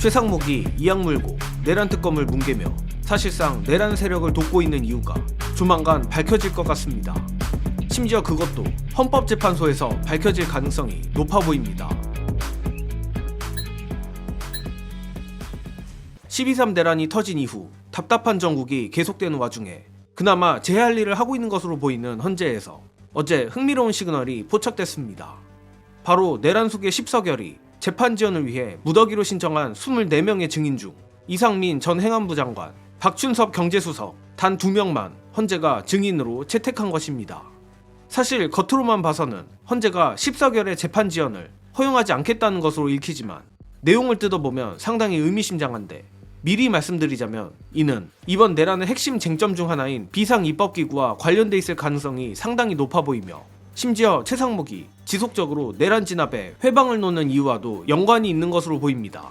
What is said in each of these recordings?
최상목이 이악 물고 내란 특검을 뭉개며 사실상 내란 세력을 돕고 있는 이유가 조만간 밝혀질 것 같습니다. 심지어 그것도 헌법재판소에서 밝혀질 가능성이 높아 보입니다. 12.3 내란이 터진 이후 답답한 정국이 계속되는 와중에 그나마 제 할 일을 하고 있는 것으로 보이는 헌재에서 어제 흥미로운 시그널이 포착됐습니다. 바로 내란 속의 10서결이 재판 지연을 위해 무더기로 신청한 24명의 증인 중 이상민 전 행안부 장관, 박춘섭 경제수석 단 2명만 헌재가 증인으로 채택한 것입니다. 사실 겉으로만 봐서는 헌재가 10서결의 재판 지연을 허용하지 않겠다는 것으로 읽히지만 내용을 뜯어보면 상당히 의미심장한데, 미리 말씀드리자면 이는 이번 내란의 핵심 쟁점 중 하나인 비상입법기구와 관련돼 있을 가능성이 상당히 높아 보이며, 심지어 최상목이 지속적으로 내란 진압에 회방을 놓는 이유와도 연관이 있는 것으로 보입니다.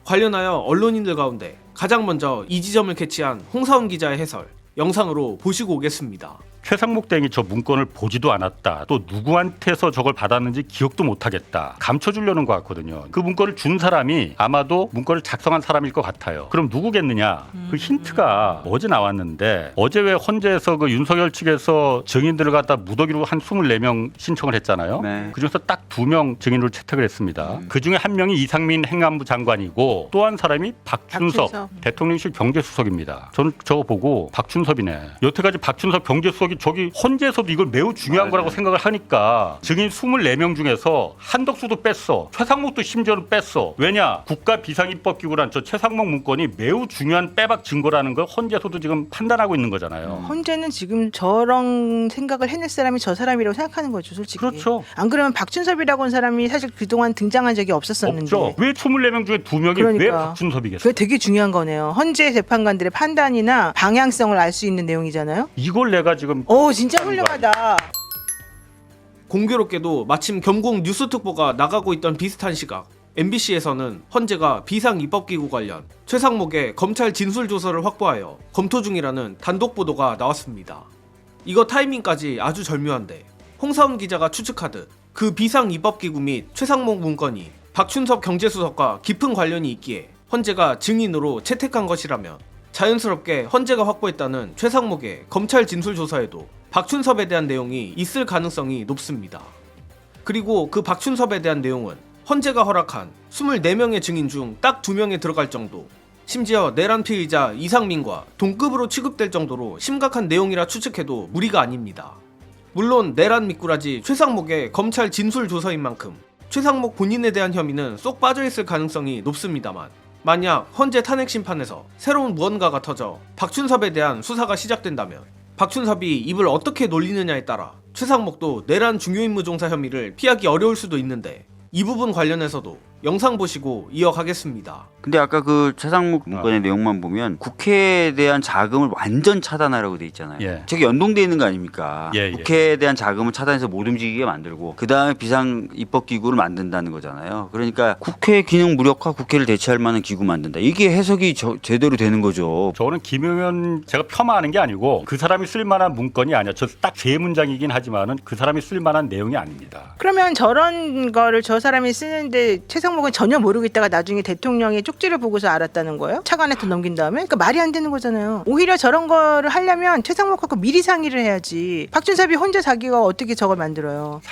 관련하여 언론인들 가운데 가장 먼저 이 지점을 캐치한 홍사훈 기자의 해설, 영상으로 보시고 오겠습니다. 최상목 대행이 저 문건을 보지도 않았다, 또 누구한테서 저걸 받았는지 기억도 못하겠다, 감춰주려는 것 같거든요. 그 문건을 준 사람이 아마도 문건을 작성한 사람일 것 같아요. 그럼 누구겠느냐? 그 힌트가 어제 나왔는데, 어제 왜 헌재에서 그 윤석열 측에서 증인들을 갖다 무더기로 한 24명 신청을 했잖아요. 네. 그중에서 딱 2명 증인으로 채택을 했습니다. 그중에 한 명이 이상민 행안부 장관이고 또 한 사람이 박춘섭 대통령실 경제수석입니다. 저는 저거 보고 박춘섭이네, 여태까지 박춘섭 경제수석이 저기 헌재에서도 이걸 매우 중요한 거라고 생각을 하니까 증인 24명 중에서 한덕수도 뺐어, 최상목도 심지어는 뺐어. 왜냐? 국가 비상입법기구란 저 최상목 문건이 매우 중요한 빼박 증거라는 걸 헌재에서도 지금 판단하고 있는 거잖아요. 헌재는 지금 저런 생각을 해낼 사람이 저 사람이라고 생각하는 거죠, 솔직히. 그렇죠. 안 그러면 박준섭이라고 하는 사람이 사실 그동안 등장한 적이 없었었는데. 없죠. 왜 24명 중에 2명이 그러니까. 왜 박준섭이겠어요? 그게 되게 중요한 거네요. 헌재 재판관들의 판단이나 방향성을 알 수 있는 내용이잖아요. 이걸 내가 지금 오, 진짜 훌륭하다. 공교롭게도 마침 겸공 뉴스특보가 나가고 있던 비슷한 시각, MBC에서는 헌재가 비상입법기구 관련 최상목의 검찰 진술조서를 확보하여 검토 중이라는 단독 보도가 나왔습니다. 이거 타이밍까지 아주 절묘한데, 홍사훈 기자가 추측하듯 그 비상입법기구 및 최상목 문건이 박춘섭 경제수석과 깊은 관련이 있기에 헌재가 증인으로 채택한 것이라면, 자연스럽게 헌재가 확보했다는 최상목의 검찰 진술조사에도 박춘섭에 대한 내용이 있을 가능성이 높습니다. 그리고 그 박춘섭에 대한 내용은 헌재가 허락한 24명의 증인 중 딱 2명에 들어갈 정도, 심지어 내란 피의자 이상민과 동급으로 취급될 정도로 심각한 내용이라 추측해도 무리가 아닙니다. 물론 내란 미꾸라지 최상목의 검찰 진술조서인 만큼 최상목 본인에 대한 혐의는 쏙 빠져있을 가능성이 높습니다만, 만약 헌재 탄핵 심판에서 새로운 무언가가 터져 박춘섭에 대한 수사가 시작된다면 박춘섭이 입을 어떻게 놀리느냐에 따라 최상목도 내란 중요임무 종사 혐의를 피하기 어려울 수도 있는데, 이 부분 관련해서도 영상 보시고 이어가겠습니다. 근데 아까 그 최상목 문건의 내용만 보면 국회에 대한 자금을 완전 차단하라고 돼 있잖아요. 예. 저게 연동돼 있는 거 아닙니까? 예, 예. 국회에 대한 자금을 차단해서 못 움직이게 만들고 그 다음에 비상입법기구를 만든다는 거잖아요. 그러니까 국회 기능 무력화, 국회를 대체할 만한 기구 만든다. 이게 해석이 제대로 되는 거죠. 저는 김용현 제가 폄하하는 게 아니고 그 사람이 쓸 만한 문건이 아니야. 저 딱 제 문장이긴 하지만은 그 사람이 쓸 만한 내용이 아닙니다. 그러면 저런 거를 저 사람이 쓰는데 최상목은 전혀 모르고 있다가 나중에 대통령이 쪽지를 보고서 알았다는 거예요? 차관한테 넘긴 다음에? 그러니까 말이 안 되는 거잖아요. 오히려 저런 거를 하려면 최상목하고 미리 상의를 해야지. 박준섭이 혼자 자기가 어떻게 저걸 만들어요?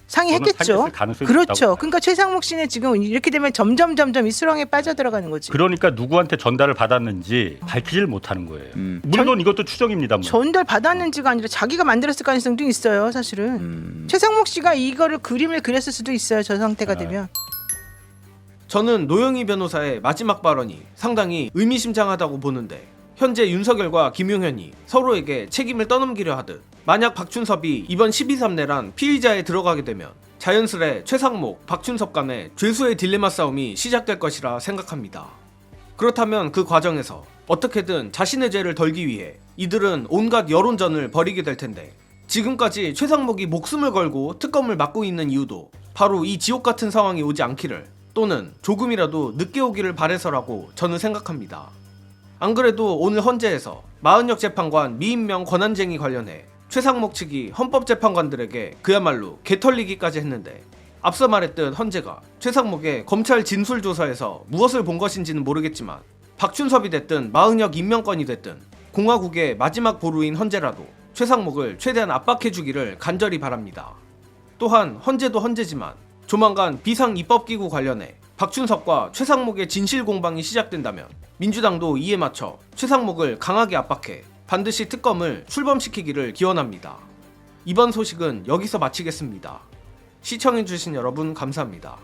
상의했겠죠. 그렇죠. 그러니까 최상목 씨는 지금 이렇게 되면 점점 이 수렁에 빠져들어가는 거지. 그러니까 누구한테 전달을 받았는지 밝히질 못하는 거예요. 물론 이것도 추정입니다. 전달 받았는지가 아니라 자기가 만들었을 가능성도 있어요, 사실은. 최상목 씨가 이거를 그림을 그렸을 수도 있어요, 저 상태가 되면. 저는 노영희 변호사의 마지막 발언이 상당히 의미심장하다고 보는데, 현재 윤석열과 김용현이 서로에게 책임을 떠넘기려 하듯 만약 박춘섭이 이번 12.3 내란 피의자에 들어가게 되면 자연스레 최상목, 박춘섭 간의 죄수의 딜레마 싸움이 시작될 것이라 생각합니다. 그렇다면 그 과정에서 어떻게든 자신의 죄를 덜기 위해 이들은 온갖 여론전을 벌이게 될 텐데, 지금까지 최상목이 목숨을 걸고 특검을 맡고 있는 이유도 바로 이 지옥 같은 상황이 오지 않기를, 또는 조금이라도 늦게 오기를 바래서라고 저는 생각합니다. 안 그래도 오늘 헌재에서 마은혁 재판관 미임명 권한쟁의 관련해 최상목 측이 헌법재판관들에게 그야말로 개털리기까지 했는데, 앞서 말했듯 헌재가 최상목의 검찰 진술조사에서 무엇을 본 것인지는 모르겠지만 박춘섭이 됐든 마흥혁 임명권이 됐든 공화국의 마지막 보루인 헌재라도 최상목을 최대한 압박해주기를 간절히 바랍니다. 또한 헌재도 헌재지만 조만간 비상입법기구 관련해 박춘섭과 최상목의 진실 공방이 시작된다면 민주당도 이에 맞춰 최상목을 강하게 압박해 반드시 특검을 출범시키기를 기원합니다. 이번 소식은 여기서 마치겠습니다. 시청해주신 여러분 감사합니다.